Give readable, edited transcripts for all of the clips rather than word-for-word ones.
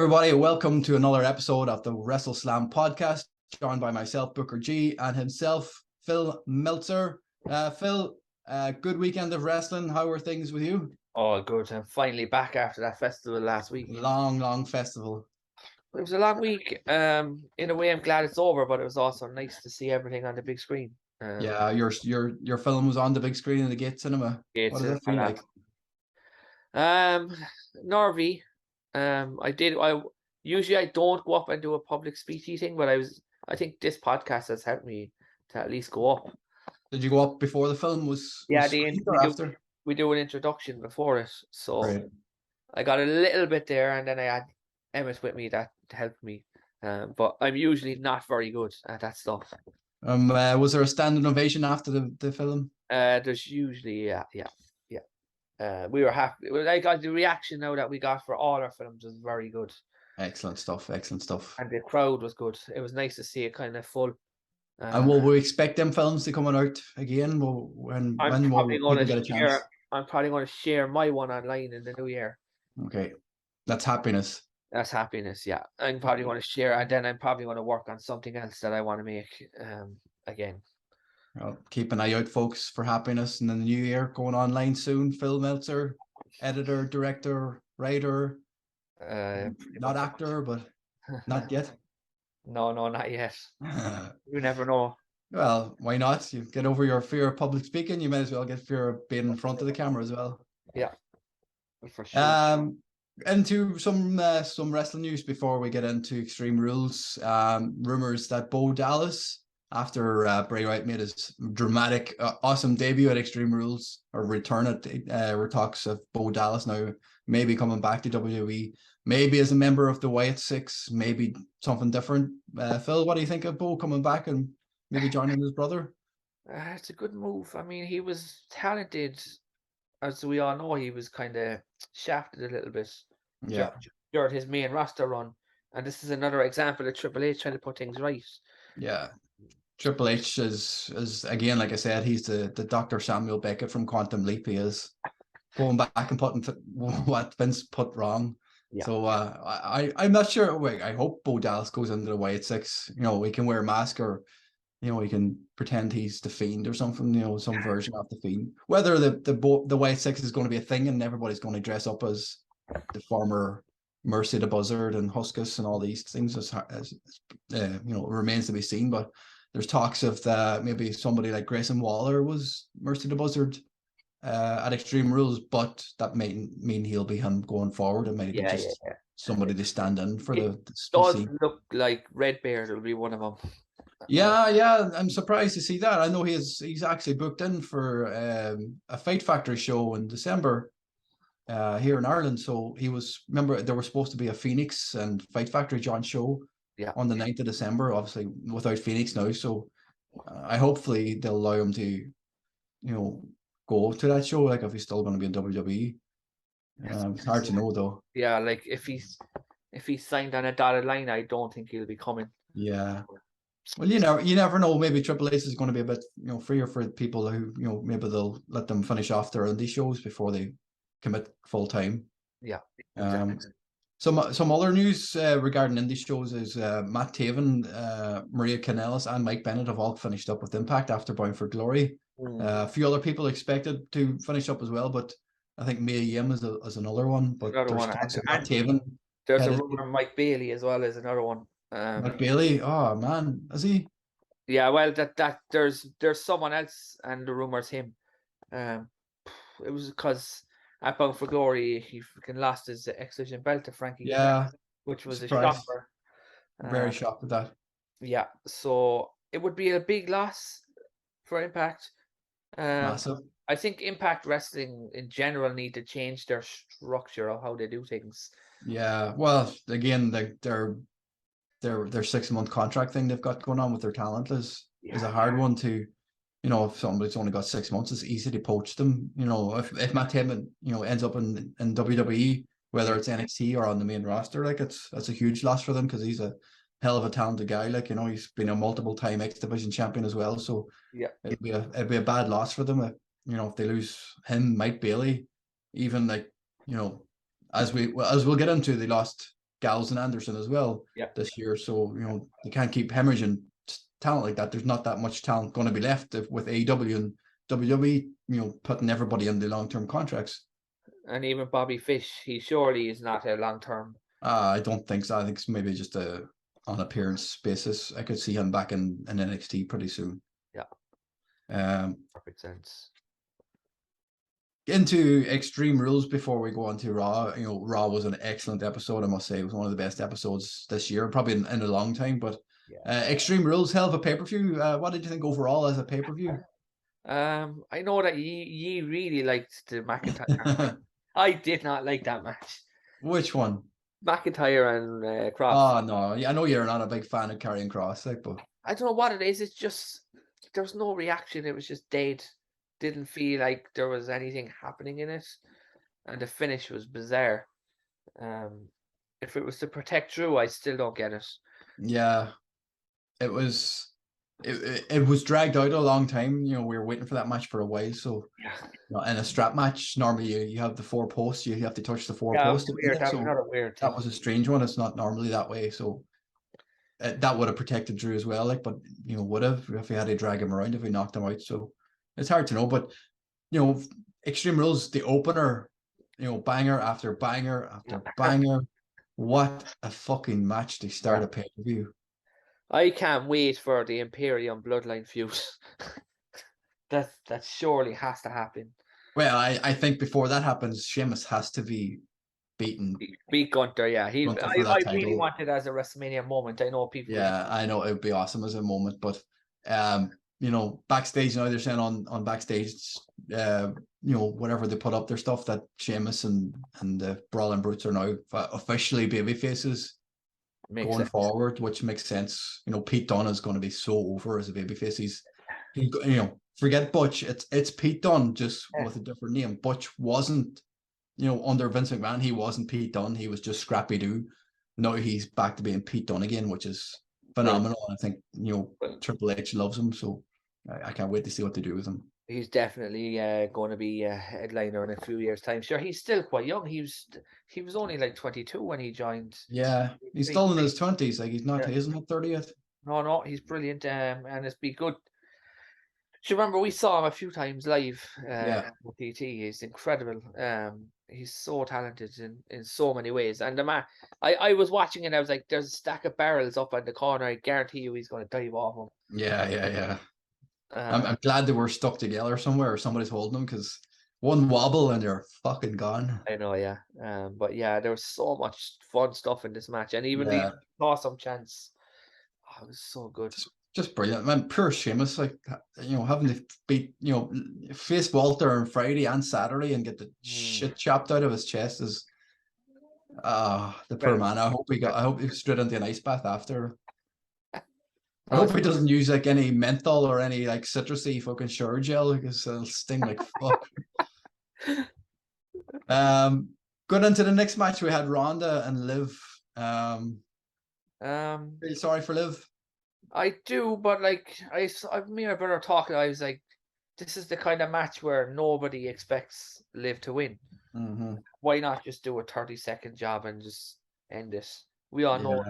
everybody. Welcome to another episode of the WrestleSlam podcast, joined by myself, Booker G, and himself, Phil Meltzer. Phil, good weekend of wrestling. How were things with you? Oh, good. I'm finally back after that festival last week. Long festival. It was a long week. In a way, I'm glad it's over, but it was also nice to see everything on the big screen. Yeah, your film was on the big screen in the Gate Cinema. What does it feel like? Norby. I usually I don't go up and do a public speechy thing, but I think this podcast has helped me to at least go up. Did you go up before the film was screened or after? We do an introduction before it, so Right. I got a little bit there, and then I had Emmett with me that helped me. But I'm usually not very good at that stuff. Was there a standing ovation after the film? There's usually yeah. We were happy. I got the reaction now that we got for all our films was very good. Excellent stuff. And the crowd was good. It was nice to see it kind of full. And will we expect them films to come out again? When will people get a chance? I'm probably going to share my one online in the new year. Okay, that's happiness. That's happiness, yeah. I'm probably going to share, and then I'm probably going to work on something else that I want to make again. Well, keep an eye out, folks, for happiness in the new year. Going online soon. Phil Meltzer, editor, director, writer, not actor, but not yet. No, not yet. You never know. Well, why not? You get over your fear of public speaking. You might as well get fear of being in front of the camera as well. Yeah, for sure. Into some wrestling news before we get into Extreme Rules. Rumors that Bo Dallas, after Bray Wyatt made his dramatic, awesome debut at Extreme Rules, or return at talks of Bo Dallas now maybe coming back to WWE, maybe as a member of the Wyatt Six, maybe something different. Phil, what do you think of Bo coming back and maybe joining his brother? It's a good move. I mean, he was talented. As we all know, he was kind of shafted a little bit during his main roster run. And this is another example of Triple H trying to put things right. Yeah. Triple H is again, like I said, he's the Dr. Samuel Beckett from Quantum Leap. He is going back and putting what Vince put wrong. Yeah. So I'm not sure. Wait, I hope Bo Dallas goes into the Wyatt Six. You know, he can wear a mask, or he can pretend he's the Fiend or something. Some version of the Fiend. Whether the Wyatt Six is going to be a thing and everybody's going to dress up as the former Mercy the Buzzard and Huskus and all these things, as remains to be seen. But there's talks of maybe somebody like Grayson Waller was Mercy the Buzzard at Extreme Rules, but that may mean he'll be him going forward. It might be somebody to stand in for the does look like Red Bear will be one of them. Yeah, I'm surprised to see that. I know he's actually booked in for a Fight Factory show in December here in Ireland. So remember, there was supposed to be a Phoenix and Fight Factory joint show on the 9th of December, obviously without Phoenix now. So hopefully they'll allow him to, go to that show, like if he's still going to be in WWE. It's hard to know though. Yeah, like if he's signed on a dotted line, I don't think he'll be coming. Yeah. Well, you never know. Maybe Triple H is going to be a bit, freer for people who, maybe they'll let them finish off their indie shows before they commit full time. Yeah. Exactly. Some other news regarding indie shows is Matt Taven, Maria Kanellis, and Mike Bennett have all finished up with Impact after Bound for Glory. A few other people expected to finish up as well, but I think Mia Yim is another one. But there's Matt Taven. There's a rumor Mike Bailey as well as another one. Mike Bailey, oh man, is he? Yeah, well, that there's someone else, and the rumor's him. It was because at Bound for Glory, he freaking lost his X Division belt to Frankie. Yeah, which was a shocker. Very shocked with that. Yeah, so it would be a big loss for Impact. Massive. I think Impact Wrestling in general need to change their structure of how they do things. Yeah, well, again, their 6-month contract thing they've got going on with their talent is a hard one to, if somebody's only got 6 months, it's easy to poach them. If Matt Taven, ends up in WWE, whether it's NXT or on the main roster, like that's a huge loss for them, because he's a hell of a talented guy. Like, he's been a multiple time X Division champion as well. So yeah, it'd be a bad loss for them. If they lose him, Mike Bailey, even like, as we'll get into, they lost Gallows and Anderson as well this year. So, you know, they can't keep hemorrhaging talent like that. There's not that much talent going to be left with AEW and WWE, you know, putting everybody in the long-term contracts. And even Bobby Fish, he surely is not a long-term. I don't think so. I think it's maybe just on appearance basis. I could see him back in NXT pretty soon. Yeah. Perfect sense. Into Extreme Rules before we go on to Raw. You know, Raw was an excellent episode, I must say. It was one of the best episodes this year, probably in a long time. But Extreme Rules, hell of a pay-per-view. What did you think overall as a pay-per-view? I know that ye really liked the McIntyre. I did not like that match. Which one? McIntyre and Cross. Oh no, I know you're not a big fan of Karrion Kross, like, but I don't know what it is. It's just there was no reaction. It was just dead. Didn't feel like there was anything happening in it, and the finish was bizarre. If it was to protect Drew, I still don't get it. Yeah, it was. It was dragged out a long time. You know, we were waiting for that match for a while. So, you know, in a strap match, normally you have the 4 posts. You have to touch the 4 posts. Weird. That was another weird thing. That was a strange one. It's not normally that way. So that would have protected Drew as well. Like, but you know, would have if we had to drag him around if we knocked him out. So it's hard to know. But you know, Extreme Rules, the opener, you know, banger after banger after banger. What a fucking match to start a pay-per-view. I can't wait for the Imperium Bloodline feud. that surely has to happen. Well, I think before that happens, Sheamus has to be beaten. Beat Gunther, yeah. I really want it as a WrestleMania moment. I know people. Yeah, I know it would be awesome as a moment, but you know, backstage now they're saying on backstage, you know, whatever they put up their stuff that Sheamus and the Brawling Brutes are now officially baby faces. Going forward, which makes sense. You know, Pete Dunne is going to be so over as a babyface. He's you know, forget Butch. It's Pete Dunne just with a different name. Butch wasn't, you know, under Vince McMahon. He wasn't Pete Dunne. He was just Scrappy Doo. Now he's back to being Pete Dunne again, which is phenomenal. I think, you know, Triple H loves him, so I can't wait to see what they do with him. He's definitely going to be a headliner in a few years' time. Sure, he's still quite young. He was only like 22 when he joined. Yeah, he's still in his 20s. Like he's not, he isn't 30 yet. No, he's brilliant. And it's be good. Do you remember we saw him a few times live? On TT. He's incredible. He's so talented in so many ways. And I was watching and I was like, there's a stack of barrels up in the corner. I guarantee you he's going to dive off them. Yeah. I'm glad they were stuck together somewhere or somebody's holding them, because one wobble and they're fucking gone. I know, yeah. But yeah, there was so much fun stuff in this match, and even the awesome chance. Oh, it was so good. Just brilliant, man. Pure Sheamus, like, you know, having to beat, you know, face Walter on Friday and Saturday and get the shit chopped out of his chest is the poor man. I hope he straight into an ice bath after. I hope he doesn't use like any menthol or any like citrusy fucking shower gel, because it'll sting like fuck. Going into the next match, we had Ronda and Liv. Feel sorry for Liv? I do, but like me and my brother talking, I was like, this is the kind of match where nobody expects Liv to win. Why not just do a 30-second job and just end it? We all know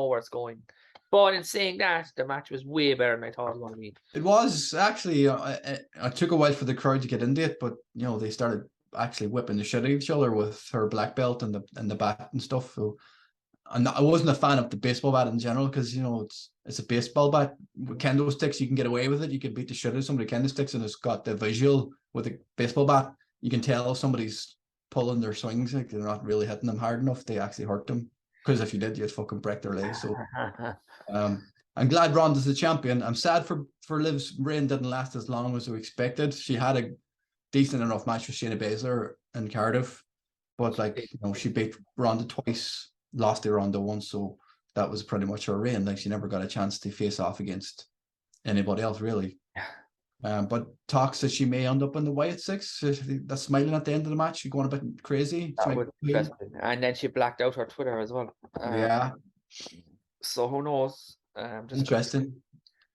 where it's going. But in saying that, the match was way better than I thought it was going to be. It was actually. It took a while for the crowd to get into it, but you know, they started actually whipping the shit out of each other with her black belt and the bat and stuff. So, I wasn't a fan of the baseball bat in general, because you know it's a baseball bat with kendo sticks. You can get away with it. You can beat the shit out of somebody with kendo sticks, and it's got the visual with a baseball bat. You can tell if somebody's pulling their swings, like they're not really hitting them hard enough. They actually hurt them. Because if you did, you'd fucking break their legs. So I'm glad Ronda's the champion. I'm sad for Liv's reign didn't last as long as we expected. She had a decent enough match with Shayna Baszler in Cardiff, but like, you know, she beat Ronda twice, lost to Ronda once, so that was pretty much her reign. Like, she never got a chance to face off against anybody else, really. But talks that she may end up in the Wyatt Six. That's smiling at the end of the match. She's going a bit crazy. And then she blacked out her Twitter as well. So who knows? Interesting.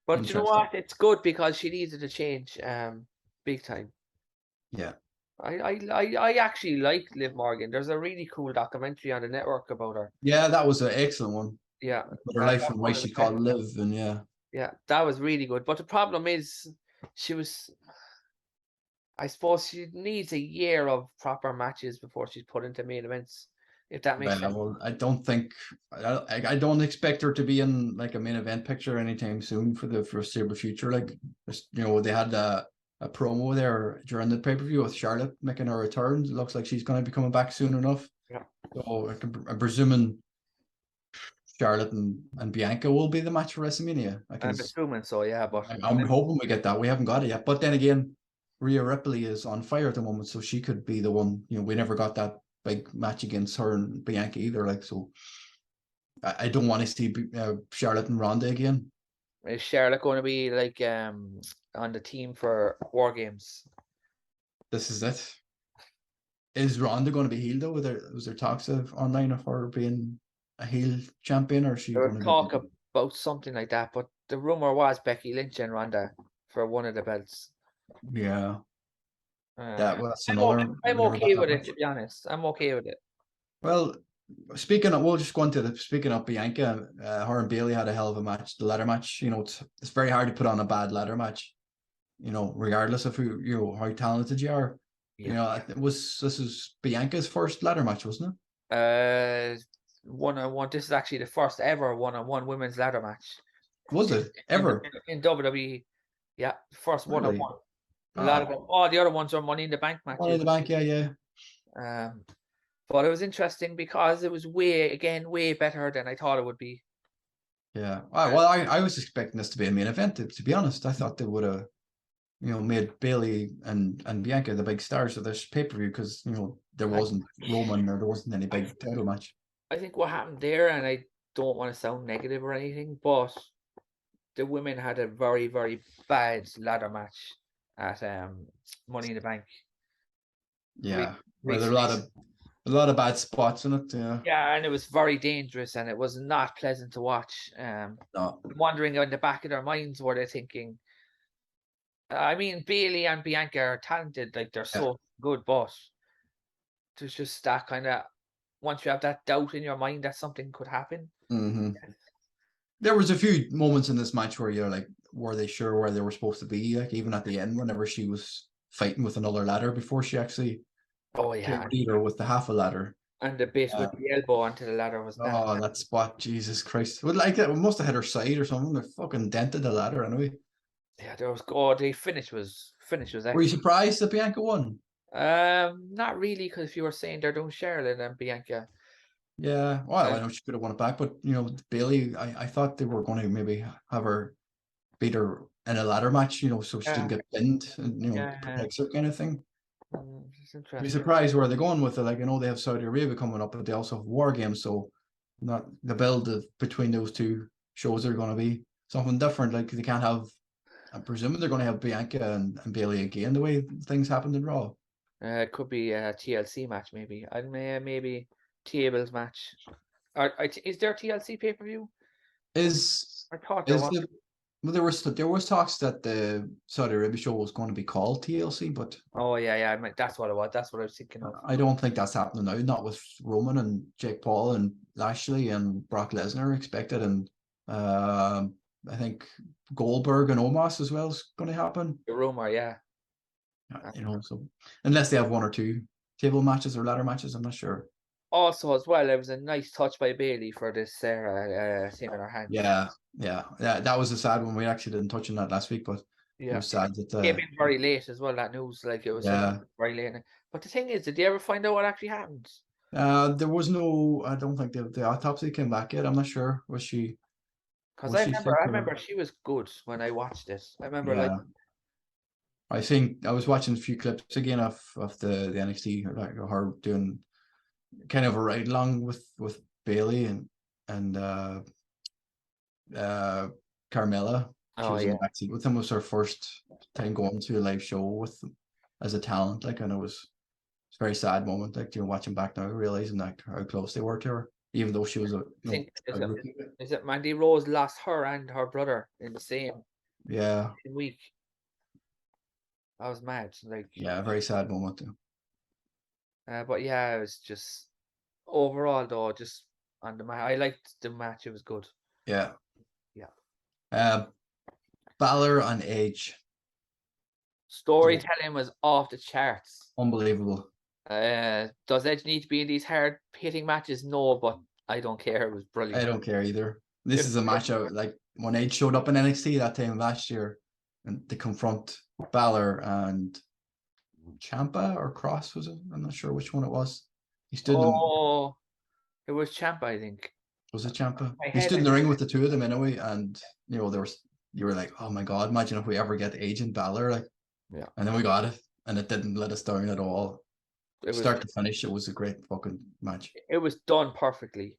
But you know what? It's good because she needed a change. Big time. Yeah. I actually like Liv Morgan. There's a really cool documentary on the network about her. Yeah, that was an excellent one. Yeah, Her life and why she called Liv, and yeah, that was really good. But the problem is, she was. I suppose she needs a year of proper matches before she's put into main events. If that makes sense. Well, I don't think I don't expect her to be in like a main event picture anytime soon for the foreseeable future. Like, they had a promo there during the pay-per-view with Charlotte making her return. It looks like she's going to be coming back soon enough. Yeah. So I'm presuming Charlotte and Bianca will be the match for WrestleMania. I'm assuming so, yeah. But I'm hoping we get that. We haven't got it yet. But then again, Rhea Ripley is on fire at the moment, so she could be the one. We never got that big match against her and Bianca either. Like, so I don't want to see Charlotte and Ronda again. Is Charlotte going to be like on the team for War Games? This is it. Is Ronda going to be heel though? Was there talks online of her being a heel champion, or is she going to talk about something like that? But the rumor was Becky Lynch and Ronda for one of the belts. Yeah. That's another. I'm okay with it, to be honest. I'm okay with it. Well, we'll just go into speaking of Bianca, her and Bailey had a hell of a match, the ladder match. It's very hard to put on a bad ladder match, regardless of how talented you are. Yeah. This is Bianca's first ladder match, wasn't it? One-on-one. This is actually the first ever one-on-one women's ladder match. Was it ever in WWE? Yeah, first one-on-one. A lot of them. All the other ones are Money in the Bank matches. Money in the Bank, yeah. But it was interesting because it was way better than I thought it would be. Yeah. Well, I was expecting this to be a main event. To be honest, I thought they would have, made Bailey and Bianca the big stars of this pay-per-view because there wasn't Roman or there wasn't any big title match. I think what happened there, and I don't want to sound negative or anything, but the women had a very, very bad ladder match at Money in the Bank. Yeah, there are a lot of bad spots in it. Yeah, and it was very dangerous, and it was not pleasant to watch. No. I'm wondering in the back of their minds, were they thinking? I mean, Bailey and Bianca are talented, like they're so good, but there's just that kind of, once you have that doubt in your mind that something could happen. Mm-hmm. There was a few moments in this match where you're like, were they sure where they were supposed to be? Like even at the end, whenever she was fighting with another ladder before she actually beat her with the half a ladder. And the bit with the elbow onto the ladder was that. Oh, that spot, Jesus Christ! It must have hit her side or something. They fucking dented the ladder anyway. Yeah, there was the finish was excellent. Were you surprised that Bianca won? Not really, because if you were saying they're doing Charlotte and Bianca. Yeah, well, I know she could have won it back, but Bailey, I thought they were going to maybe have her beat her in a ladder match, so she didn't get pinned and protects her kind of thing. It's interesting. I'd be surprised where they're going with it. Like I know they have Saudi Arabia coming up, but they also have War Games, so not the build between those two shows are going to be something different. Like they can't have. I'm presuming they're going to have Bianca and Bailey again the way things happened in Raw. It could be a TLC match, maybe. Maybe tables match. Is there a TLC pay-per-view? I thought there was. There was talks that the Saudi Arabia show was going to be called TLC, but that's what it was. That's what I was thinking of. I don't think that's happening now. Not with Roman and Jake Paul and Lashley and Brock Lesnar expected, and I think Goldberg and Omos as well is going to happen. The rumor, yeah. So unless they have one or two table matches or ladder matches, I'm not sure. Also, as well, there was a nice touch by Bailey for this Sarah thing in her hand. Yeah. That was a sad one. We actually didn't touch on that last week, but it was sad that came in very late as well. That news, like it was very late. But the thing is, did they ever find out what actually happened? There was no. I don't think the autopsy came back yet. I'm not sure. Was she? Because I remember she was good when I watched this. I remember I think I was watching a few clips again of the NXT, like her doing kind of a ride along with Bailey and Carmella. She was in the backseat with them. It was her first time going to a live show with them as a talent. Like, and it was a very sad moment. Like, watching back now, realizing like how close they were to her, even though she was is it Mandy Rose lost her and her brother in the same week? I was mad. Like, very sad moment too. But yeah, it was just overall though, just on the match. I liked the match. It was good. Yeah. Yeah. Balor and Edge. Storytelling was off the charts. Unbelievable. Does Edge need to be in these hard hitting matches? No, but I don't care. It was brilliant. I don't care either. This is a match out like when Edge showed up in NXT that time last year, and to confront Balor and Ciampa or Cross, was it? I'm not sure which one it was. He stood it was Ciampa, I think. Was it Ciampa? He stood in the ring with the two of them anyway, and you were like, oh my god, imagine if we ever get Edge and Balor, like, yeah. And then we got it, and it didn't let us down at all. Start to finish, it was a great fucking match. It was done perfectly.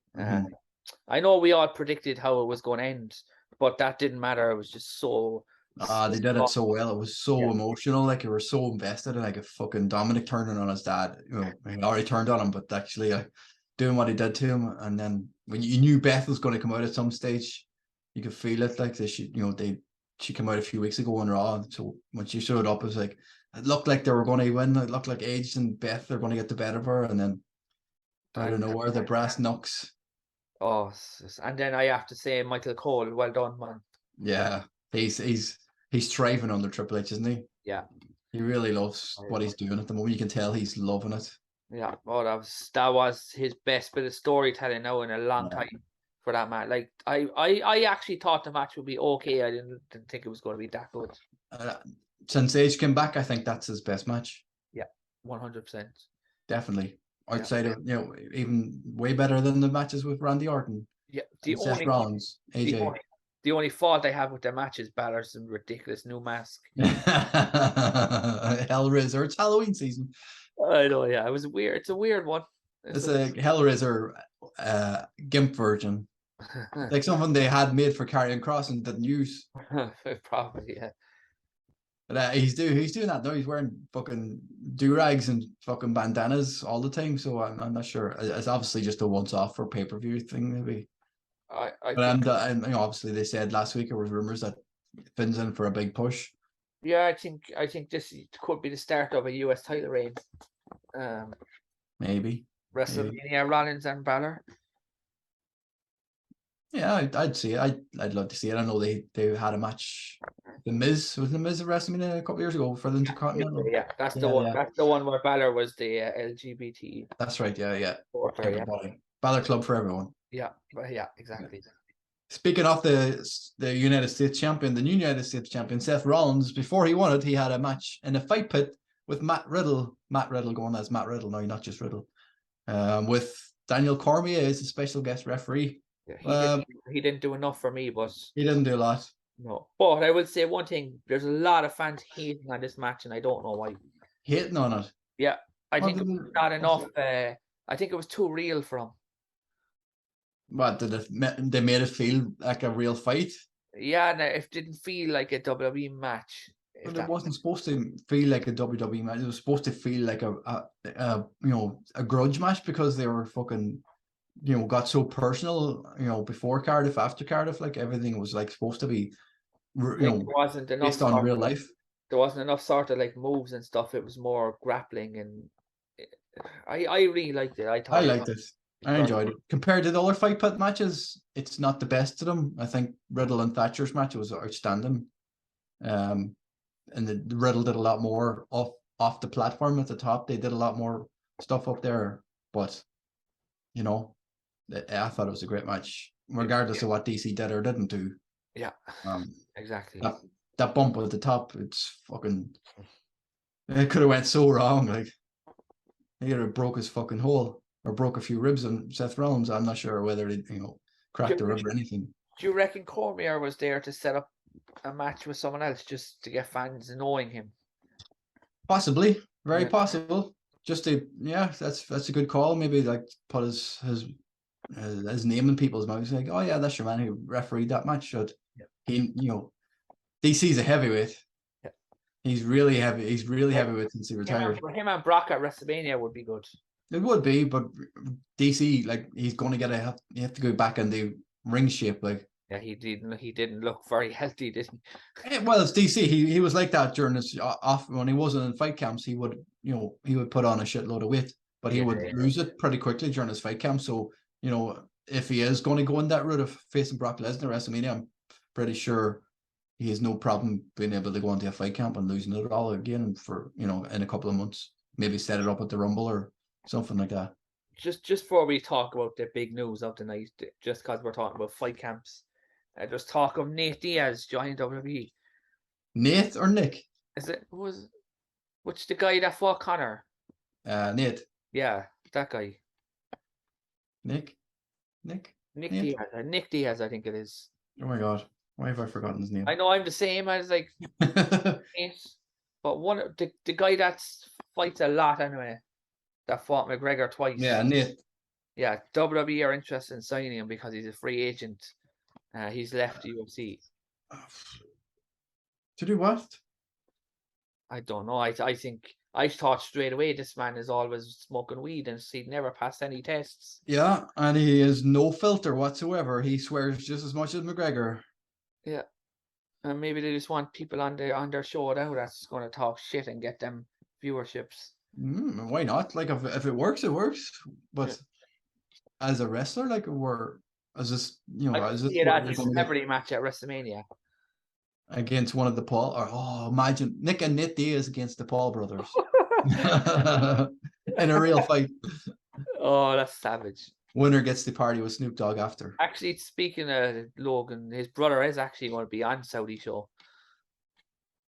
I know we all predicted how it was going to end, but that didn't matter. It was just so. They did it so well. It was so emotional. Like, you were so invested in, like, a fucking Dominic turning on his dad. You know, he already turned on him, but actually doing what he did to him. And then when you knew Beth was going to come out at some stage, you could feel it. Like, she came out a few weeks ago on Raw. So when she showed up, it was like, it looked like they were going to win. It looked like Edge and Beth are going to get the better of her. And then out of nowhere, the brass knucks. Oh, and then I have to say, Michael Cole, well done, man. Yeah, he's thriving under Triple H, isn't he? Yeah, he really loves what he's doing at the moment. You can tell he's loving it. Yeah, well, that was his best bit of storytelling now in a long time for that match. Like, I actually thought the match would be okay. I didn't think it was going to be that good. Since Edge came back, I think that's his best match. Yeah, 100%. Definitely. Outside of, even way better than the matches with Randy Orton. Yeah, Seth Rollins, AJ. The only fault I have with their match is Balor's ridiculous new mask. Hellraiser. It's Halloween season. I know, yeah. It was weird. It's a weird one. It's a Hellraiser gimp version. Like something they had made for Karrion Kross and didn't use. Probably, yeah. But he's doing that now. He's wearing fucking do-rags and fucking bandanas all the time. So I'm not sure. It's obviously just a once-off for pay-per-view thing, maybe. And obviously they said last week there was rumors that Finn's in for a big push. Yeah, I think this could be the start of a US title reign. Maybe WrestleMania, Rollins and Balor. Yeah, I'd see it. I'd love to see it. I know they had a match. The Miz at WrestleMania a couple of years ago for the Intercontinental. Yeah, that's the one. That's the one where Balor was the LGBT. That's right. Yeah. Everybody. Balor Club for everyone. Yeah, exactly. Speaking of the United States champion, the new United States champion, Seth Rollins, before he won it, he had a match in a fight pit with Matt Riddle. Matt Riddle going as Matt Riddle now, not just Riddle. With Daniel Cormier as a special guest referee. Yeah, he didn't do enough for me, but he didn't do a lot. No, but I will say one thing: there's a lot of fans hating on this match, and I don't know why. Hating on it? Yeah, I think it was not enough. I think it was too real for him. What they made it feel like a real fight? Yeah, and it didn't feel like a WWE match. But it wasn't supposed to feel like a WWE match. It was supposed to feel like a grudge match because they were fucking, got so personal. Before Cardiff, after Cardiff, like everything was like supposed to be, wasn't enough based on real life. There wasn't enough sort of like moves and stuff. It was more grappling, and I really liked it. I liked it. I enjoyed it. Compared to the other fight pit matches, it's not the best of them. I think Riddle and Thatcher's match was outstanding. And the Riddle did a lot more off the platform at the top. They did a lot more stuff up there. But, I thought it was a great match, regardless of what DC did or didn't do. Yeah, exactly. That bump at the top, it's fucking... It could have went so wrong. Like, he could have broke his fucking hole. Or broke a few ribs on Seth Rollins. I'm not sure whether they, cracked a rib or anything. Do you reckon Cormier was there to set up a match with someone else just to get fans knowing him? Possibly, very possible. Just to, that's a good call. Maybe like put his name in people's mouths. Like, oh yeah, that's your man who refereed that match. He, DC's a heavyweight. Yeah. He's really heavy. He's really heavyweight since he retired. For him and Brock at WrestleMania would be good. It would be, but DC, like, he's going to you have to go back and do ring shape, like. Yeah, he didn't look very healthy, did he? Well, it's DC. He was like that during his off when he wasn't in fight camps. He would, he would put on a shitload of weight. but he would lose it pretty quickly during his fight camp. So, you know, if he is going to go in that route of facing Brock Lesnar at WrestleMania, I'm pretty sure he has no problem being able to go into a fight camp and losing it all again for, you know, in a couple of months. Maybe set it up at the Rumble or something like that. Just before we talk about the big news of the night, just because we're talking about fight camps, there's talk of Nate Diaz joining WWE. Nate or Nick? Is it which the guy that fought Connor? Nate. Yeah, that guy. Nick Diaz. Nick Diaz, I think it is. Oh my god, why have I forgotten his name? I know I'm the same as like Nate, but one the guy that fights a lot anyway, that fought McGregor twice. Yeah, Nate. Yeah, WWE are interested in signing him because he's a free agent. He's left UFC. To do what? I don't know. I think I thought straight away this man is always smoking weed and he'd never passed any tests. Yeah, and he has no filter whatsoever. He swears just as much as McGregor. Yeah, and maybe they just want people on their show now that's going to talk shit and get them viewerships. Why not? Like if it works, it works. But as a wrestler, like as this, you know, as this a celebrity match at WrestleMania against one of the Paul, or imagine Nick and Nate Diaz against the Paul brothers in a real fight. Oh, that's savage. Winner gets the party with Snoop Dogg after. Actually, speaking of Logan, his brother is actually going to be on Saudi show.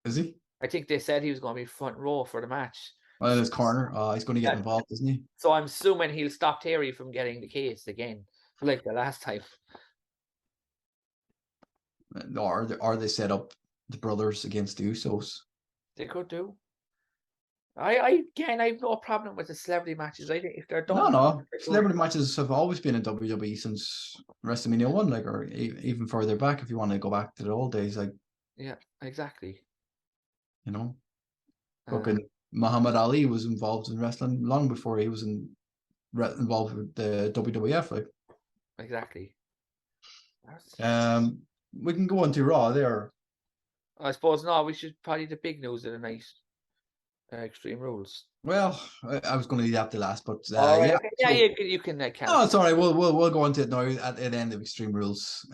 Is he? I think they said he was going to be front row for the match. Well, in his corner. He's going to get involved, isn't he? So I'm assuming he'll stop Terry from getting the case again, like the last time. Or they set up the brothers against the Usos. They could do. I have no problem with the celebrity matches. I think if they're done. No. Celebrity matches have always been in WWE since WrestleMania 1, like, or even further back if you want to go back to the old days, like. Yeah, exactly. You know, fucking Muhammad Ali was involved in wrestling long before he was involved with the WWF, like. Exactly. We can go on to Raw there. I suppose no. We should probably the big news of the night. Extreme Rules. Well, I was going to leave that to last, but yeah, you can count. No, it's all right. We'll go into it now at the end of Extreme Rules.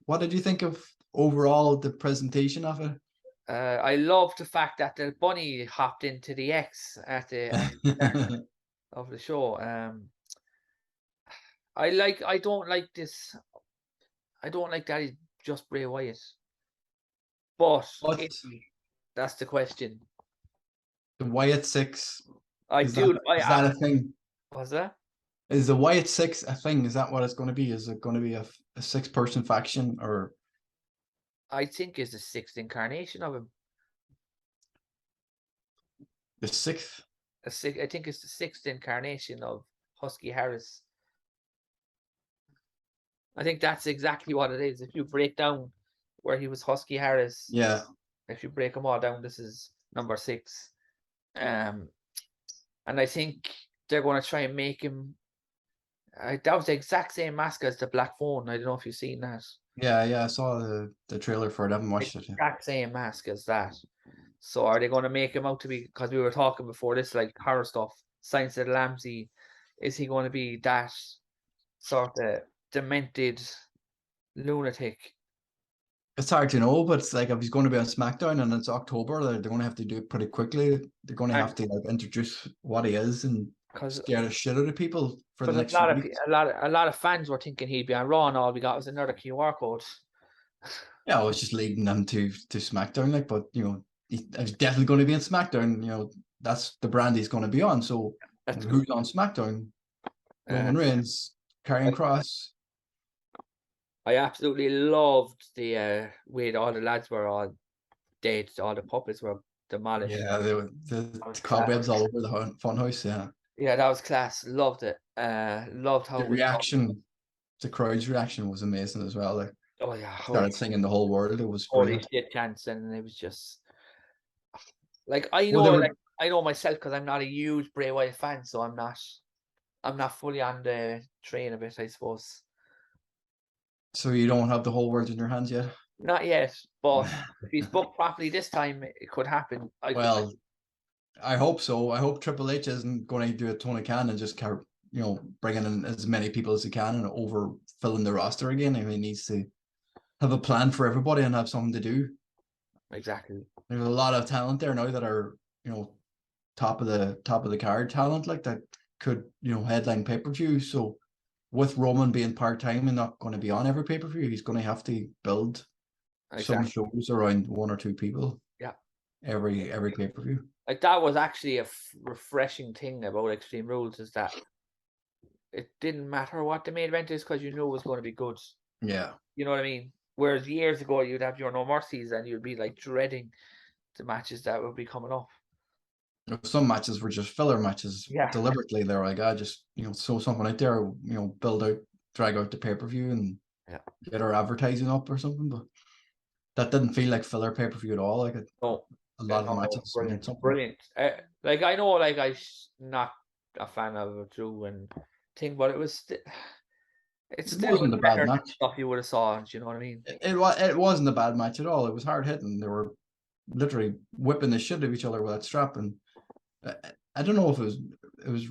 What did you think of overall the presentation of it? I love the fact that the bunny hopped into the X at the start of the show. I don't like this. I don't like that he's just Bray Wyatt. But that's the question. The Wyatt 6. Is that a thing? What's that? Is the Wyatt 6 a thing? Is that what it's going to be? Is it going to be a 6-person faction, or? I think it's the 6th incarnation of him. The 6th? I think it's the 6th incarnation of Husky Harris. I think that's exactly what it is. If you break down where he was Husky Harris, yeah. If you break them all down, this is number 6. And I think they're going to try and make him. That was the exact same mask as the Black Phone. I don't know if you've seen that. Yeah, I saw the trailer for it. I haven't watched it. Exact same mask as that. So are they going to make him out to be? Because we were talking before this, like horror stuff. Silence of the Lambs. Is he going to be that sort of demented lunatic? It's hard to know, but it's like if he's going to be on SmackDown and it's October, they're going to have to do it pretty quickly. They're going to have to like introduce what he is and scare the shit out of people for the next week. A lot of fans were thinking he'd be on Raw, and all we got was another QR code. Yeah, I was just leading them to SmackDown, like, but you know, he's definitely going to be in SmackDown. You know, that's the brand he's going to be on. So who's on SmackDown? Roman Reigns, Karrion Kross. I absolutely loved the way all the lads were all dead. All the puppets were demolished. Yeah, the cobwebs all over the funhouse. Yeah. Yeah, that was class. Loved it. Loved how the reaction. The crowd's reaction was amazing as well. Like, oh yeah, started singing the whole world. It was holy shit chants, and it was just like I know myself because I'm not a huge Bray Wyatt fan, so I'm not fully on the train of it, I suppose. So you don't have the whole world in your hands yet? Not yet, but if he's booked properly this time, it could happen. I hope so. I hope Triple H isn't going to do a Tony Khan and just bringing in as many people as he can and overfilling the roster again. I mean, he needs to have a plan for everybody and have something to do. Exactly. There's a lot of talent there now that are, top of the card talent like that could, headline pay-per-view. So with Roman being part-time and not going to be on every pay-per-view, he's going to have to build some shows around one or two people. Yeah. Every pay-per-view. Like that was actually a refreshing thing about Extreme Rules, is that it didn't matter what the main event is because you knew it was going to be good. Yeah. You know what I mean? Whereas years ago, you'd have your No Mercies and you'd be like dreading the matches that would be coming up. Some matches were just filler matches. Yeah. Deliberately. They're like, I just, throw something out there, build out, drag out the pay-per-view and get our advertising up or something. But that didn't feel like filler pay-per-view at all. Like a lot of the matches. Brilliant. Like I know, like I'm not a fan of Drew and thing, but it was. It wasn't a bad match. Stuff you would have saw. Do you know what I mean? It wasn't a bad match at all. It was hard hitting. They were literally whipping the shit out of each other with that strap, and I don't know if it was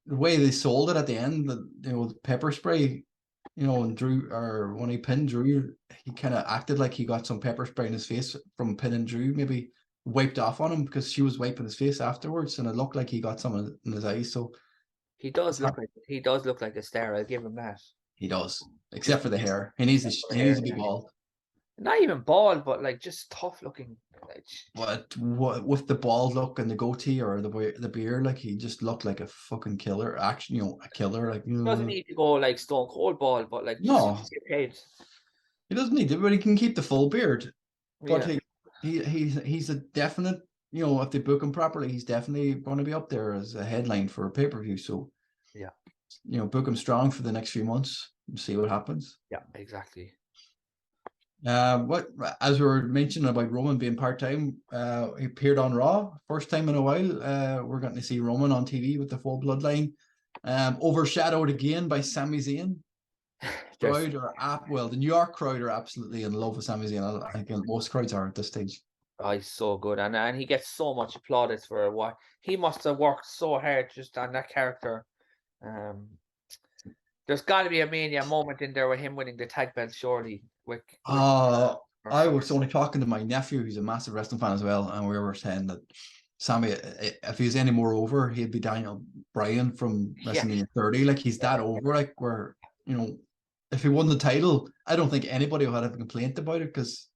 the way they sold it at the end. The pepper spray, and Drew, or when he pinned Drew, he kind of acted like he got some pepper spray in his face from pinning Drew. Maybe wiped off on him because she was wiping his face afterwards, and it looked like he got some in his eyes. So he does look like a star. I'll give him that. He does, except for the hair. He needs to be bald. Not even bald, but like just tough looking. What with the bald look and the goatee or the beard, like he just looked like a fucking killer. Actually, a killer. Like he doesn't need to go like stone cold bald, but like no, head. He doesn't need to, but he can keep the full beard. But he's a definite. If they book him properly, he's definitely going to be up there as a headline for a pay-per-view. So book him strong for the next few months and see what happens. Yeah, exactly. What as we were mentioning about Roman being part-time, he appeared on Raw first time in a while. We're going to see Roman on TV with the full bloodline, overshadowed again by Sami Zayn. The New York crowd are absolutely in love with Sami Zayn. I think most crowds are at this stage. Oh, he's so good, and he gets so much applauded for what he must have worked so hard just on that character. There's got to be a Mania moment in there with him winning the tag belt, surely. I was only talking to my nephew, who's a massive wrestling fan as well, and we were saying that Sami, if he was any more over, he'd be Daniel Bryan from WrestleMania 30. Like he's that over, like where if he won the title, I don't think anybody would have a complaint about it because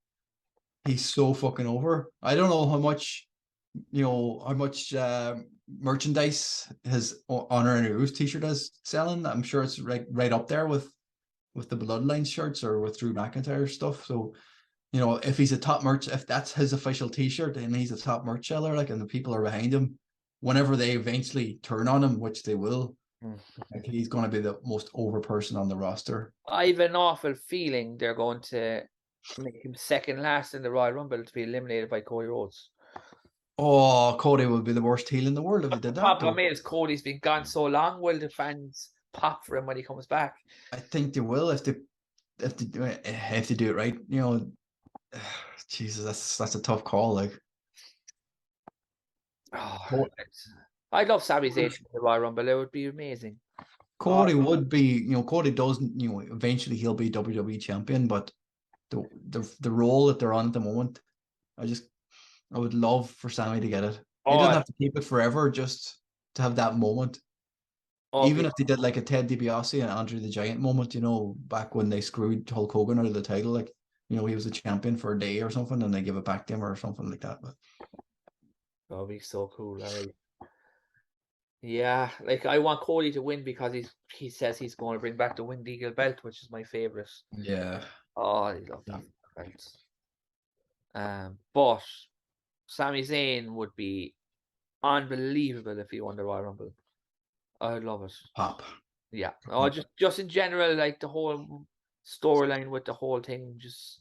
he's so fucking over. I don't know how much merchandise his Honor and Heroes t-shirt is selling. I'm sure it's right up there with the Bloodline shirts or with Drew McIntyre stuff. So, if he's a top merch, if that's his official t-shirt and he's a top merch seller, like, and the people are behind him, whenever they eventually turn on him, which they will, like, he's going to be the most over person on the roster. I have an awful feeling they're going to make him second last in the Royal Rumble to be eliminated by Cody Rhodes. Oh, Cody would be the worst heel in the world if he did that. The problem is Cody's been gone so long. Will the fans pop for him when he comes back? I think they will if they do it right. Jesus, that's a tough call. Like, I'd love Sami Zayn in the Royal Rumble. It would be amazing. Cody would be, Cody doesn't, eventually he'll be WWE champion, but the role that they're on at the moment, I would love for Sami to get it. He doesn't have to keep it forever, just to have that moment. Even if they did like a Ted DiBiase and Andre the Giant moment, back when they screwed Hulk Hogan out of the title, like, he was a champion for a day or something and they give it back to him or something like that. But that would be so cool. Yeah, like I want Cody to win because he says he's going to bring back the Wind Eagle belt, which is my favorite. Yeah. Oh, I love that belt. But Sami Zayn would be unbelievable if he won the Royal Rumble. I'd love it. Pop. Yeah. Oh, just in general, like the whole storyline with the whole thing, just.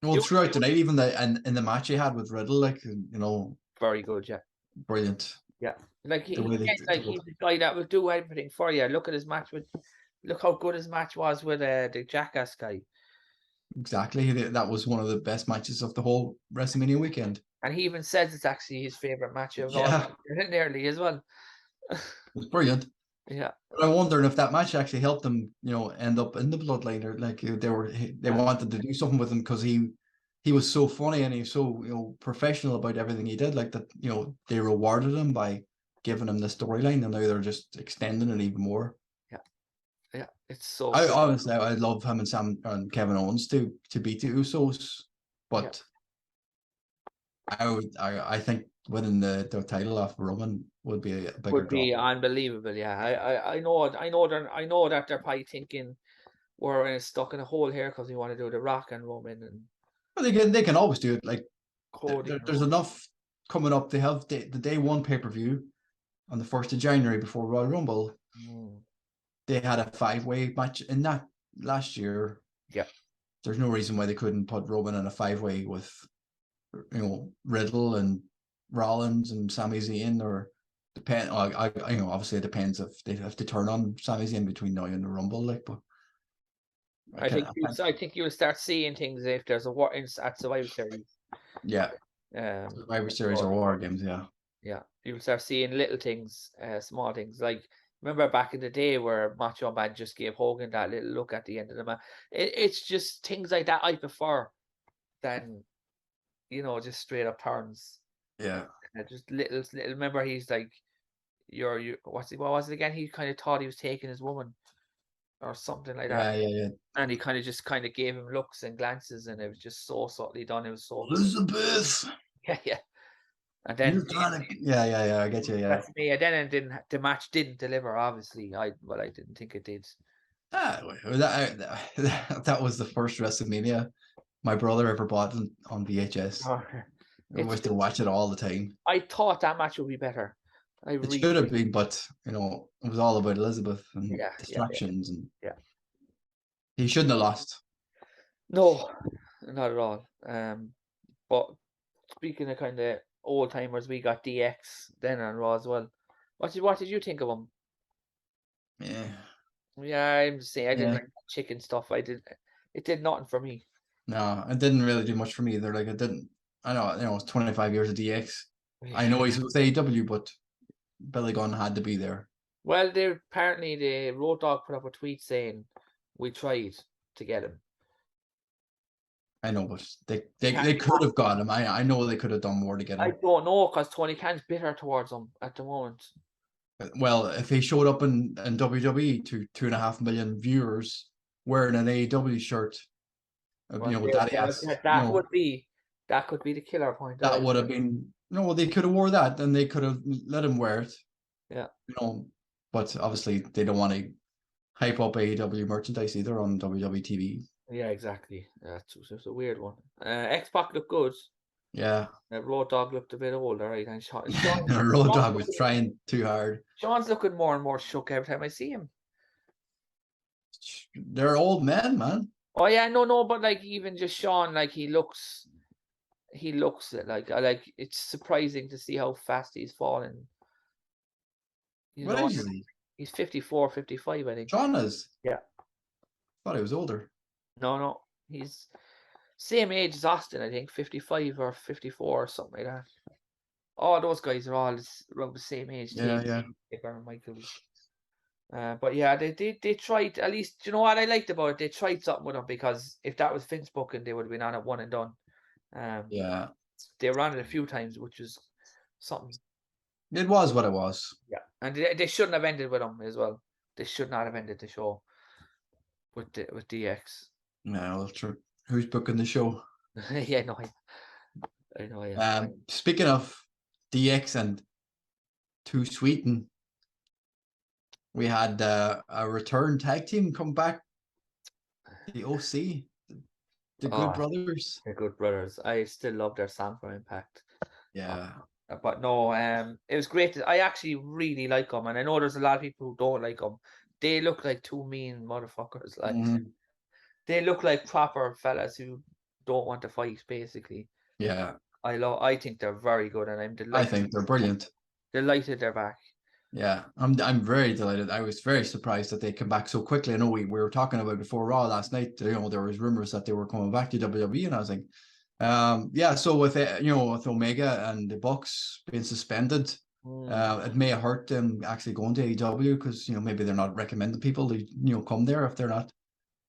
Well, throughout the night, even in the match he had with Riddle, like, very good, yeah. Brilliant. Yeah, like he's the guy that will do everything for you. Look at his match look how good his match was with the Jackass guy. Exactly. That was one of the best matches of the whole WrestleMania weekend. And he even says it's actually his favorite match of all, nearly as well. It was brilliant. Yeah. But I'm wondering if that match actually helped them, end up in the bloodline, or like they wanted to do something with him because he was so funny and he was so professional about everything he did. Like that, they rewarded him by giving him the storyline, and now they're just extending it even more. Yeah, it's so. Honestly, I love him and Sam and Kevin Owens to beat the Usos, but I think winning the title off Roman would be a bigger would be unbelievable. Yeah, I know that they're probably thinking we're stuck in a hole here because we want to do the Rock and Roman and. Well, they can always do it. Like there's enough coming up. They have the day one pay-per-view on the 1st of January before Royal Rumble. They had a 5-way match in that last year. Yeah. There's no reason why they couldn't put Roman in a 5-way with, Riddle and Rollins and Sami Zayn, or obviously it depends if they have to turn on Sami Zayn between now and the Rumble, like, but I think you'll start seeing things if there's a war at Survivor Series. Yeah. Survivor Series or War Games, yeah. Yeah, you'll start seeing little things, small things. Like, remember back in the day where Macho Man just gave Hogan that little look at the end of the match? It's just things like that I prefer than, just straight up turns. Yeah. Just little. Remember, he's like, what was it again? He kind of thought he was taking his woman or something like that. Yeah. And he kind of gave him looks and glances, and it was just so subtly done. It was so Elizabeth. Yeah. And then I get you. Yeah. That's me. And then the match didn't deliver. Obviously, I didn't think it did. That was the first WrestleMania my brother ever bought on VHS. I used to watch it all the time. I thought that match would be better. It should have been, but it was all about Elizabeth and distractions, and he shouldn't have lost. No, not at all. But speaking of kind of old timers, we got DX then on Raw as well. What did you think of him? Yeah, I'm saying I didn't like chicken stuff. It did nothing for me. No, it didn't really do much for me either. Like, it didn't. I know, it's 25 years of DX. Yeah. I know he's with AEW, but Billy Gunn had to be there. Well, apparently the Road Dogg put up a tweet saying we tried to get him. I know, but they could have got him. I know they could have done more to get him. I don't know, because Tony Khan's bitter towards him at the moment. Well, if he showed up in WWE to 2.5 million viewers wearing an AEW shirt, that could be the killer point. That would have been they could have wore that, and they could have let him wear it. Yeah. But obviously they don't want to hype up AEW merchandise either on WWE TV. Yeah, exactly. That's just a weird one. X-Pac looked good. Yeah. Road Dogg looked a bit older, right? And Road Dogg was trying too hard. Sean's looking more and more shook every time I see him. They're old men, man. Oh yeah, no, but like even just Sean, like he looks like it's surprising to see how fast he's fallen. What age is he? He's 54, 55, I think. Sean is? Yeah. Thought he was older. No. He's same age as Austin, I think, 55 or 54 or something like that. All those guys are all around the same age. Yeah. Michael. But yeah, they tried, at least, you know what I liked about it? They tried something with him, because if that was Vince booking, they would have been on it one and done. Yeah. They ran it a few times, which was something. It was what it was. Yeah, and they shouldn't have ended with him as well. They should not have ended the show with DX. No, true. Who's booking the show? Yeah, no, I know. Yeah. Speaking of DX and Too Sweeten, we had a return tag team come back. The OC, the Good Brothers. The Good Brothers. I still love their song for Impact. Yeah. But no, it was great. I actually really like them, and I know there's a lot of people who don't like them. They look like two mean motherfuckers. Like they look like proper fellas who don't want to fight, basically. Yeah. I think they're very good, and I'm delighted. I think they're brilliant. Delighted they're back. Yeah, I'm very delighted. I was very surprised that they came back so quickly. I know we were talking about it before Raw last night. You know, there was rumors that they were coming back to WWE, and I was like, yeah. So with with Omega and the Bucks being suspended, it may hurt them actually going to AEW because maybe they're not recommending people to come there if they're not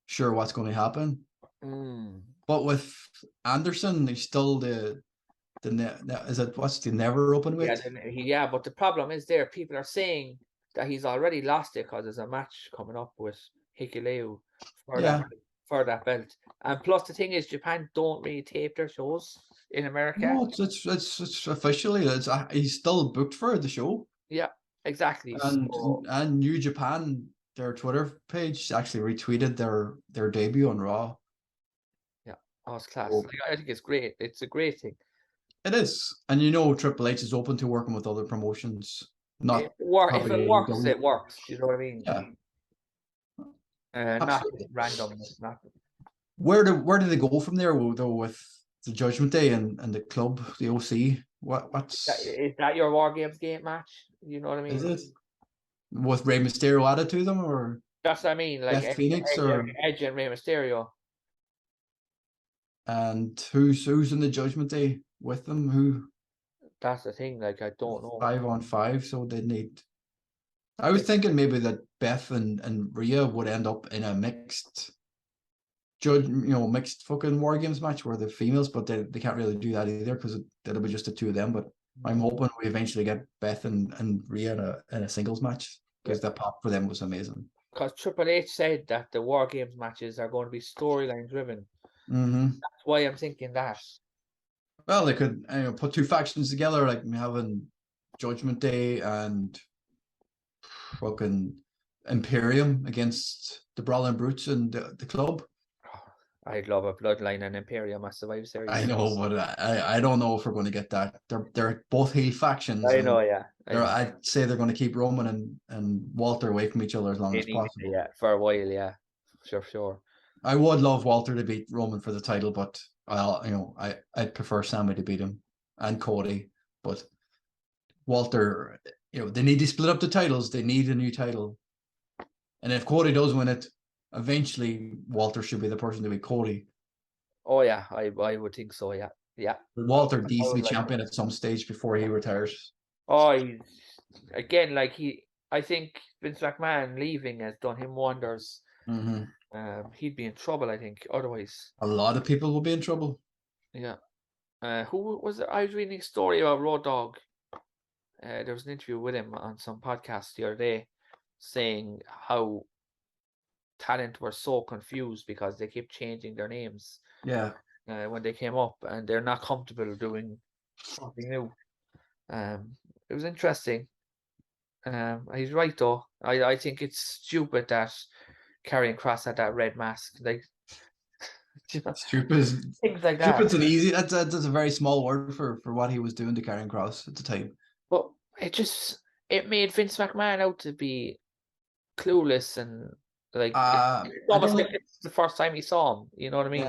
sure what's going to happen. But with Anderson, he's still what's the never open with? Yeah, but the problem is people are saying that he's already lost it because there's a match coming up with Hikuleo for that belt. And plus the thing is, Japan don't really tape their shows in America. No, it's officially he's still booked for the show. Yeah, exactly. And New Japan, their Twitter page actually retweeted their debut on Raw. Yeah, it's class. I think it's great. It's a great thing. It is, and Triple H is open to working with other promotions. Not if it works, it works. Do you know what I mean? Yeah. Not random. Where do they go from there though with the Judgment Day and the club, the OC? Is that your War Games gate match? You know what I mean? Is it with Rey Mysterio added to them, or that's what I mean? Like Phoenix or Edge and Rey Mysterio. And who's in the Judgment Day with them? Who? That's the thing. Like I don't know. 5-on-5, so they need. I was thinking maybe that Beth and Rhea would end up in a mixed fucking War Games match where the females, but they can't really do that either because it'll be just the two of them. But I'm hoping we eventually get Beth and Rhea in a singles match because the pop for them was amazing. Because Triple H said that the War Games matches are going to be storyline driven. That's why I'm thinking that. Well, they could put two factions together, like having Judgment Day and fucking Imperium against the Brawling Brutes and the club. I'd love a Bloodline and Imperium at Survivor Series. I know, but I don't know if we're going to get that. They're both heel factions. I know, yeah. I'd say they're going to keep Roman and Walter away from each other as long as possible. Yeah, for a while, yeah, sure. I would love Walter to beat Roman for the title, but I'd prefer Sammy to beat him and Cody. But Walter, they need to split up the titles. They need a new title, and if Cody does win it, eventually Walter should be the person to beat Cody. Oh yeah, I would think so. Yeah. Walter needs to be champion at some stage before he retires. Oh, I think Vince McMahon leaving has done him wonders. He'd be in trouble, I think. Otherwise, a lot of people will be in trouble. Yeah. Who was it? I was reading a story about Road Dogg. There was an interview with him on some podcast the other day, saying how talent were so confused because they kept changing their names. Yeah. When they came up, and they're not comfortable doing something new. It was interesting. He's right though. I think it's stupid that Karrion Kross had that red mask. Like stupid things like that. Stupid's an easy. That's a very small word for what he was doing to Karrion Kross at the time. But it made Vince McMahon out to be clueless and like it's almost like it's the first time he saw him. You know what I mean?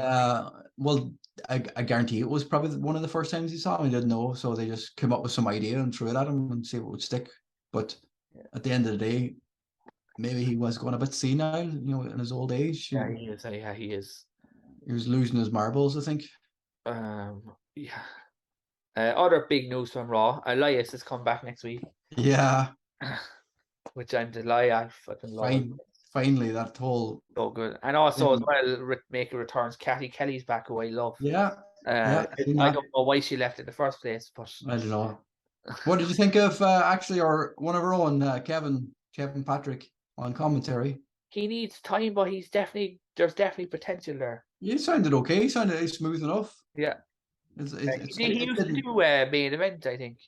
Well, I guarantee it was probably one of the first times he saw him. He didn't know, so they just came up with some idea and threw it at him and see what would stick. But at the end of the day, maybe he was going a bit senile, in his old age. Yeah, he is. Yeah, he is. He was losing his marbles, I think. Yeah. Other big news from Raw: Elias has come back next week. Yeah. Which I'm delighted. I fucking love. Finally, that whole so good, and also as well, making returns. Cathy Kelly's back, who I love. Yeah. I don't know why she left in the first place, but I don't know. What did you think of actually one of our own, Kevin Patrick on commentary? He needs time, but there's definitely potential there. He sounded okay. He sounded smooth enough. Yeah. He used to do main event, I think.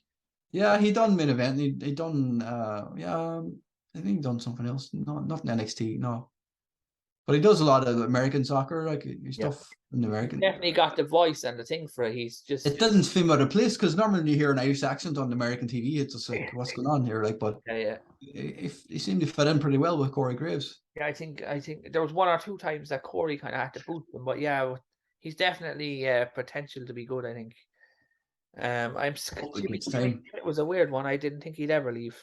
Yeah, he done main event. He done I think he done something else. No, not in NXT, no. But he does a lot of American soccer, like stuff in American. Definitely got the voice and the thing for it. It doesn't seem out of place because normally when you hear an Irish accent on American TV, it's just like, what's going on here? Like, but if he seemed to fit in pretty well with Corey Graves. Yeah, I think there was one or two times that Corey kind of had to boot him, but yeah, he's definitely potential to be good. I think. It was a weird one. I didn't think he'd ever leave.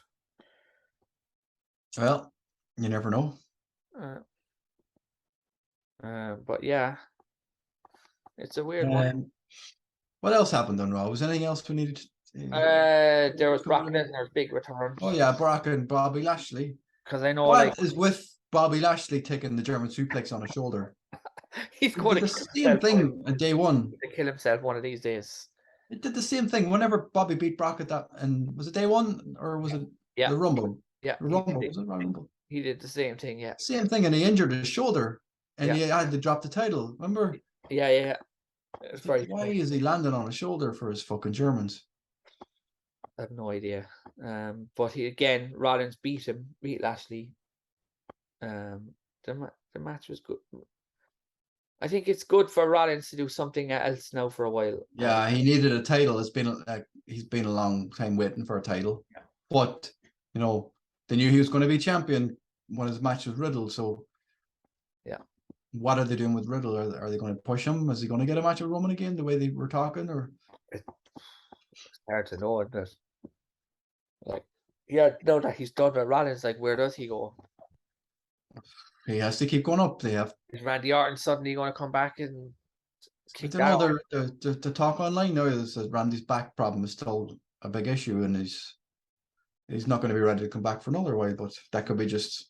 Well, you never know. But yeah, it's a weird one. What else happened on Raw? Was anything else we needed? There was Brock Lesnar's big return. Oh yeah, Brock and Bobby Lashley. Because I know, What is with Bobby Lashley taking the German suplex on his shoulder? He's going to the same thing on day one. To kill himself one of these days. It did the same thing whenever Bobby beat Brock at that. And was it day one or was it the Rumble? Yeah, the Rumble. Was it Rumble? He did the same thing. Yeah, same thing, and he injured his shoulder, and he had to drop the title. Remember? Yeah. Why is he landing on his shoulder for his fucking Germans? I have no idea. But Rollins beat Lashley. The match was good. I think it's good for Rollins to do something else now for a while. Yeah, he needed a title. He's been a long time waiting for a title. Yeah. But they knew he was going to be champion when his match with Riddle. So yeah, what are they doing with Riddle? Are they going to push him? Is he going to get a match with Roman again, the way they were talking? Or it's hard to know, isn't it? Now that he's done with Rollins, where does he go? He has to keep going up. Is Randy Orton suddenly going to come back and kick that off? The talk online now is that Randy's back problem is still a big issue, and he's not going to be ready to come back for another while. But that could be just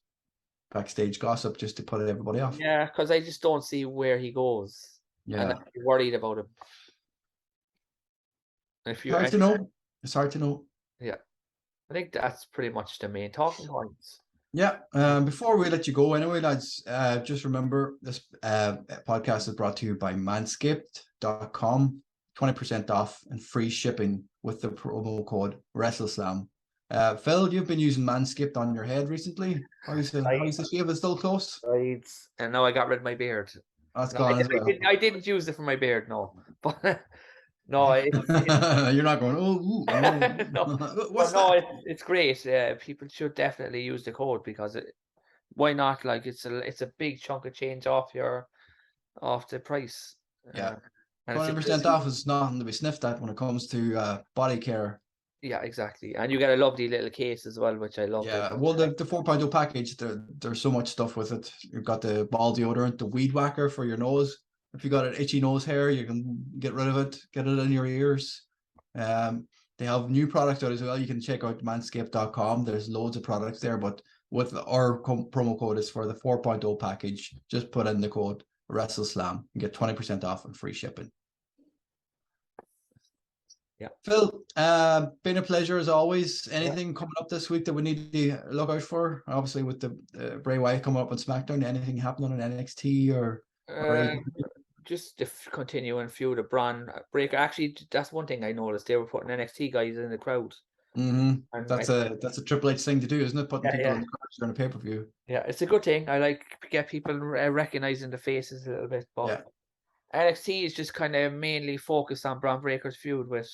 backstage gossip, just to put everybody off. Yeah, because I just don't see where he goes. Yeah, and I'm worried about him. It's hard to know. It's hard to know. Yeah, I think that's pretty much the main talking points. Yeah. Before we let you go, anyway, lads, just remember this podcast is brought to you by Manscaped.com. 20% off and free shipping with the promo code WrestleSlam. Phil, you've been using Manscaped on your head recently. How's the shave? Is still close? Right. And now I got rid of my beard. That's gone as well. I didn't use it for my beard, no. But no, you're not going. Oh, no. It's great. People should definitely use the code because why not? It's a big chunk of change off the price. Yeah, 20% off is nothing to be sniffed at when it comes to body care. Yeah, exactly. And you get a lovely little case as well, which I love. Yeah, well, the 4.0 package, there's so much stuff with it. You've got the ball deodorant, the weed whacker for your nose. If you got an itchy nose hair, you can get rid of it, get it in your ears. They have new products out as well. You can check out manscaped.com. There's loads of products there, but with our promo code is for the 4.0 package. Just put in the code WrestleSlam and get 20% off and free shipping. Yeah, Phil, been a pleasure as always. Anything coming up this week that we need to look out for? Obviously, with the Bray Wyatt coming up on SmackDown, anything happening on NXT or just to continue and feud of Braun Breaker. Actually, that's one thing I noticed. They were putting NXT guys in the crowd. Mm-hmm. That's a Triple H thing to do, isn't it? Putting people in the crowd during a pay-per-view. Yeah, it's a good thing. I like to get people recognizing the faces a little bit. But NXT is just kind of mainly focused on Braun Breaker's feud with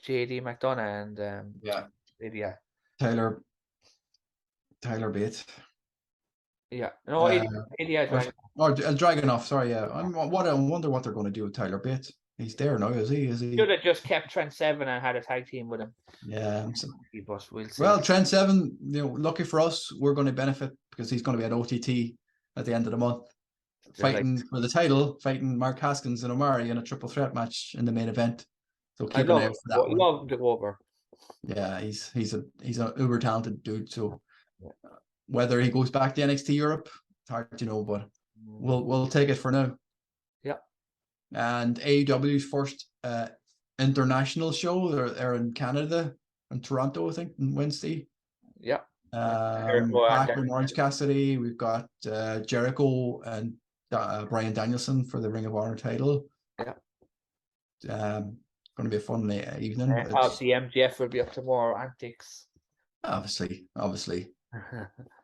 JD McDonough and Tyler Bates. Yeah, no, Dragunov. Sorry, yeah. I wonder what they're going to do with Tyler Bates. He's there now, is he? Should have just kept Trent Seven and had a tag team with him. Yeah, but we'll see. Well, Trent Seven, lucky for us, we're going to benefit because he's going to be at OTT at the end of the month, fighting for the title, fighting Mark Haskins and Omari in a triple threat match in the main event. So keep an eye out for that one. Love to go over. Yeah, he's an uber talented dude. So whether he goes back to NXT Europe, it's hard to know, but we'll take it for now. Yeah. And AEW's first international show, they're in Canada, in Toronto, I think, on Wednesday. Yeah. Back in Orange Cassidy, we've got Jericho and Bryan Danielson for the Ring of Honor title. Yeah. Going to be a fun evening. Obviously, MJF will be up to more antics. Obviously.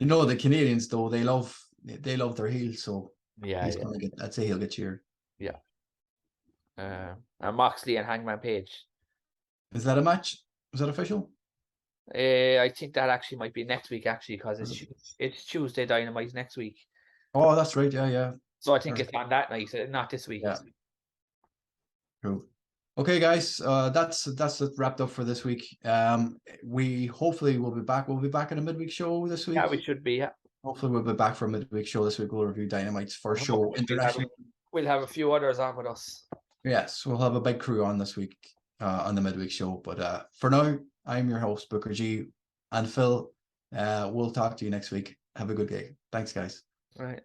The Canadians though, they love their heels, so he's gonna get. I'd say he'll get cheered. Yeah. And Moxley and Hangman Page. Is that a match? Is that official? I think that actually might be next week, actually, because it's Tuesday Dynamite next week. Oh, that's right. Yeah. So I think it's on that night, not this week. Yeah. Cool. Okay, guys, that's it wrapped up for this week. We hopefully will be back. We'll be back in a midweek show this week. Yeah, we should be. Yeah. Hopefully, we'll be back for a midweek show this week. We'll review Dynamite's first show internationally. We'll have a few others on with us. Yes, we'll have a big crew on this week on the midweek show. But for now, I'm your host, Booker G, and Phil. We'll talk to you next week. Have a good day. Thanks, guys. All right.